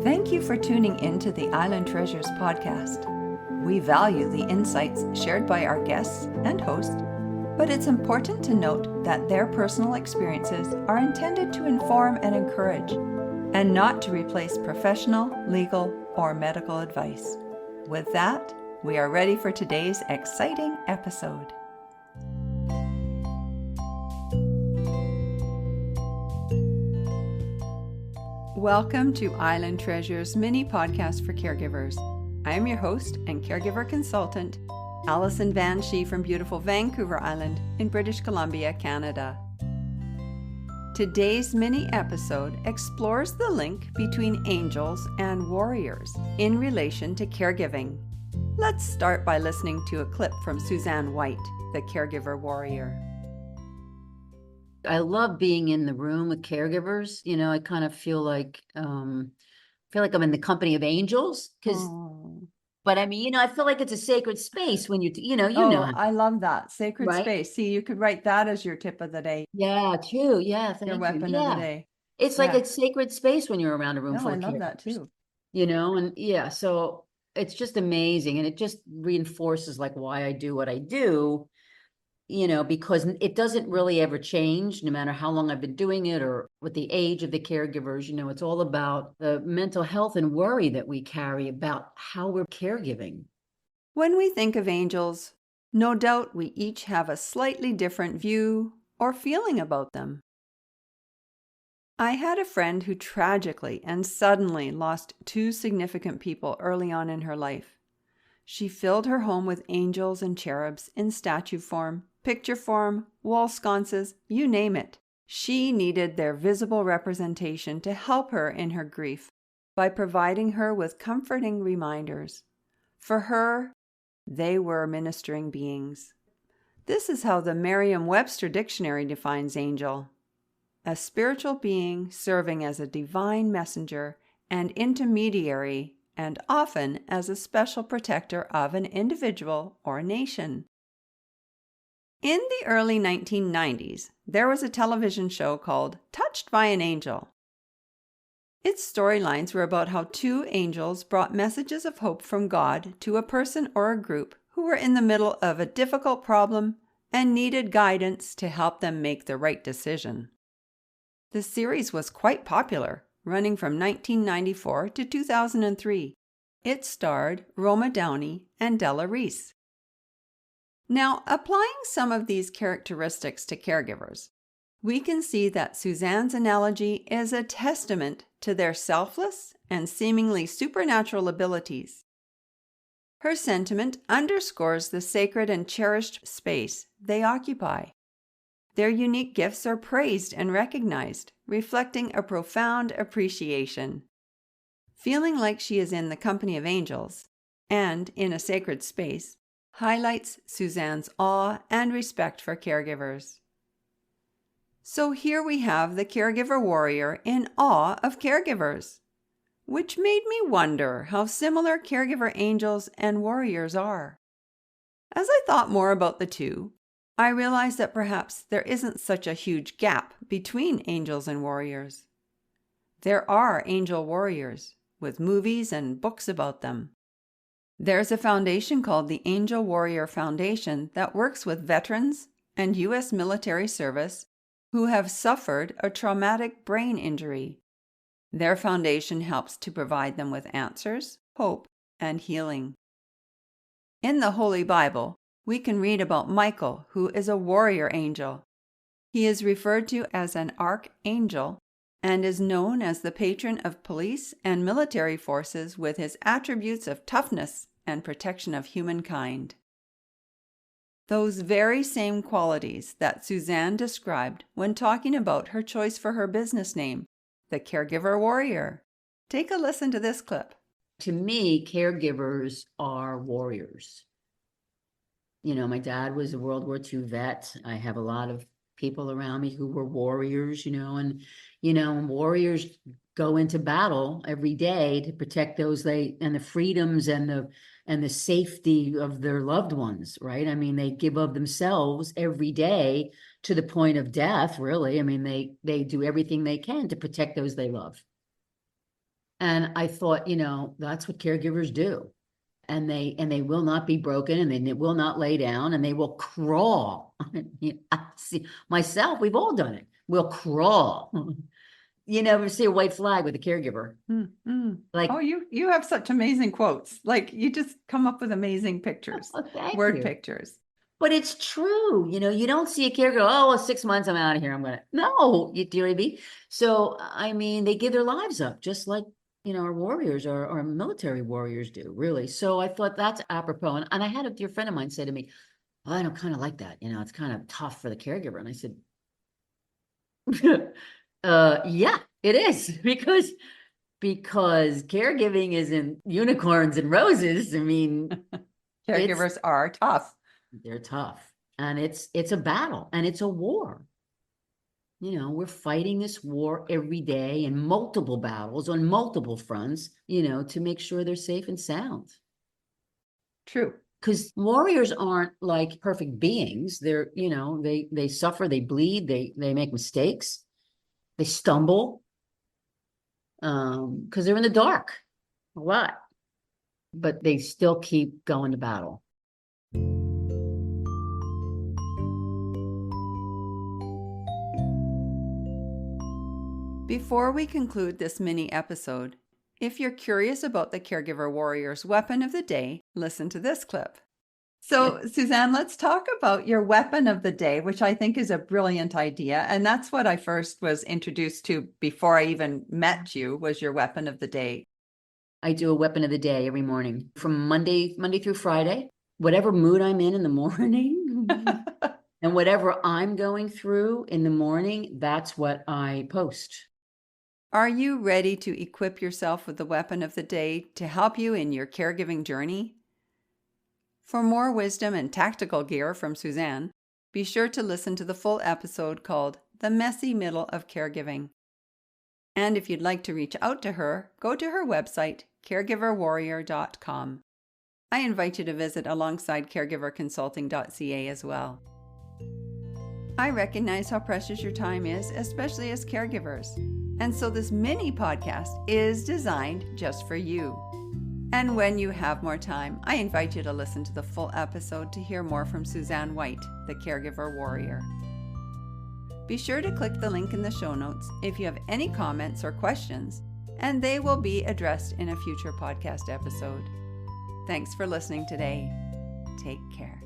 Thank you for tuning in to the Island Treasures podcast. We value the insights shared by our guests and host, but it's important to note that their personal experiences are intended to inform and encourage, and not to replace professional, legal, or medical advice. With that, we are ready for today's exciting episode. Welcome to Island Treasures mini podcast for caregivers. I am your host and caregiver consultant, Alison Van Schie from beautiful Vancouver Island in British Columbia, Canada. Today's mini episode explores the link between angels and warriors in relation to caregiving. Let's start by listening to a clip from Susanne White, the Caregiver Warrior. I love being in the room with caregivers. I kind of feel like I'm in the company of angels but I feel like it's a sacred space when I love that. Sacred right? space. See, you could write that as your tip of the day. Yeah, true. Yeah, thank Your you. weapon of the day. It's like it's sacred space when you're around a room No, full I of love that caregivers, too. so it's just amazing, and it just reinforces like why I do what I do. Because it doesn't really ever change, no matter how long I've been doing it or with the age of the caregivers. It's all about the mental health and worry that we carry about how we're caregiving. When we think of angels, no doubt we each have a slightly different view or feeling about them. I had a friend who tragically and suddenly lost two significant people early on in her life. She filled her home with angels and cherubs in statue form, picture form, wall sconces, you name it. She needed their visible representation to help her in her grief by providing her with comforting reminders. For her, they were ministering beings. This is how the Merriam-Webster dictionary defines angel: a spiritual being serving as a divine messenger and intermediary, and often as a special protector of an individual or nation. In the early 1990s, there was a television show called Touched by an Angel. Its storylines were about how two angels brought messages of hope from God to a person or a group who were in the middle of a difficult problem and needed guidance to help them make the right decision. The series was quite popular, running from 1994 to 2003. It starred Roma Downey and Della Reese. Now, applying some of these characteristics to caregivers, we can see that Suzanne's analogy is a testament to their selfless and seemingly supernatural abilities. Her sentiment underscores the sacred and cherished space they occupy. Their unique gifts are praised and recognized, reflecting a profound appreciation. Feeling like she is in the company of angels and in a sacred space highlights Suzanne's awe and respect for caregivers. So here we have the caregiver warrior in awe of caregivers, which made me wonder how similar caregiver angels and warriors are. As I thought more about the two, I realized that perhaps there isn't such a huge gap between angels and warriors. There are angel warriors, with movies and books about them. There's a foundation called the Angel Warrior Foundation that works with veterans and U.S. military service who have suffered a traumatic brain injury. Their foundation helps to provide them with answers, hope, and healing. In the Holy Bible, we can read about Michael, who is a warrior angel. He is referred to as an archangel and is known as the patron of police and military forces with his attributes of toughness and protection of humankind. Those very same qualities that Suzanne described when talking about her choice for her business name, the Caregiver Warrior. Take a listen to this clip. To me, caregivers are warriors. My dad was a World War II vet. I have a lot of people around me who were warriors, and warriors go into battle every day to protect those and the freedoms and the safety of their loved ones, right? I mean, they give of themselves every day to the point of death, really. I mean, they do everything they can to protect those they love. And I thought, that's what caregivers do. And they will not be broken, and they will not lay down, and they will crawl. I see myself, we've all done it. We'll crawl. You never see a white flag with a caregiver. Mm-hmm. Like, oh, you have such amazing quotes. Like you just come up with amazing pictures, word pictures. But it's true. You don't see a caregiver, oh, well, 6 months, I'm out of here. No, do you know what I mean? So, I mean, they give their lives up just like, our warriors, our military warriors do, really. So I thought that's apropos. And I had a dear friend of mine say to me, oh, I don't kind of like that. It's kind of tough for the caregiver. And I said, yeah, it is because caregiving isn't unicorns and roses. I mean, caregivers are tough. They're tough, and it's a battle, and it's a war. We're fighting this war every day in multiple battles on multiple fronts, to make sure they're safe and sound. True. Because warriors aren't like perfect beings. They're, they suffer, they bleed, they make mistakes, they stumble, because they're in the dark a lot, but they still keep going to battle. Before we conclude this mini episode, if you're curious about the Caregiver Warrior's weapon of the day, listen to this clip. So, Susanne, let's talk about your weapon of the day, which I think is a brilliant idea. And that's what I first was introduced to before I even met you, was your weapon of the day. I do a weapon of the day every morning from Monday through Friday, whatever mood I'm in the morning. And whatever I'm going through in the morning, that's what I post. Are you ready to equip yourself with the weapon of the day to help you in your caregiving journey? For more wisdom and tactical gear from Susanne, be sure to listen to the full episode called The Messy Middle of Caregiving. And if you'd like to reach out to her, go to her website, caregiverwarrior.com. I invite you to visit alongside caregiverconsulting.ca as well. I recognize how precious your time is, especially as caregivers. And so this mini podcast is designed just for you. And when you have more time, I invite you to listen to the full episode to hear more from Susanne White, the Caregiver Warrior. Be sure to click the link in the show notes if you have any comments or questions, and they will be addressed in a future podcast episode. Thanks for listening today. Take care.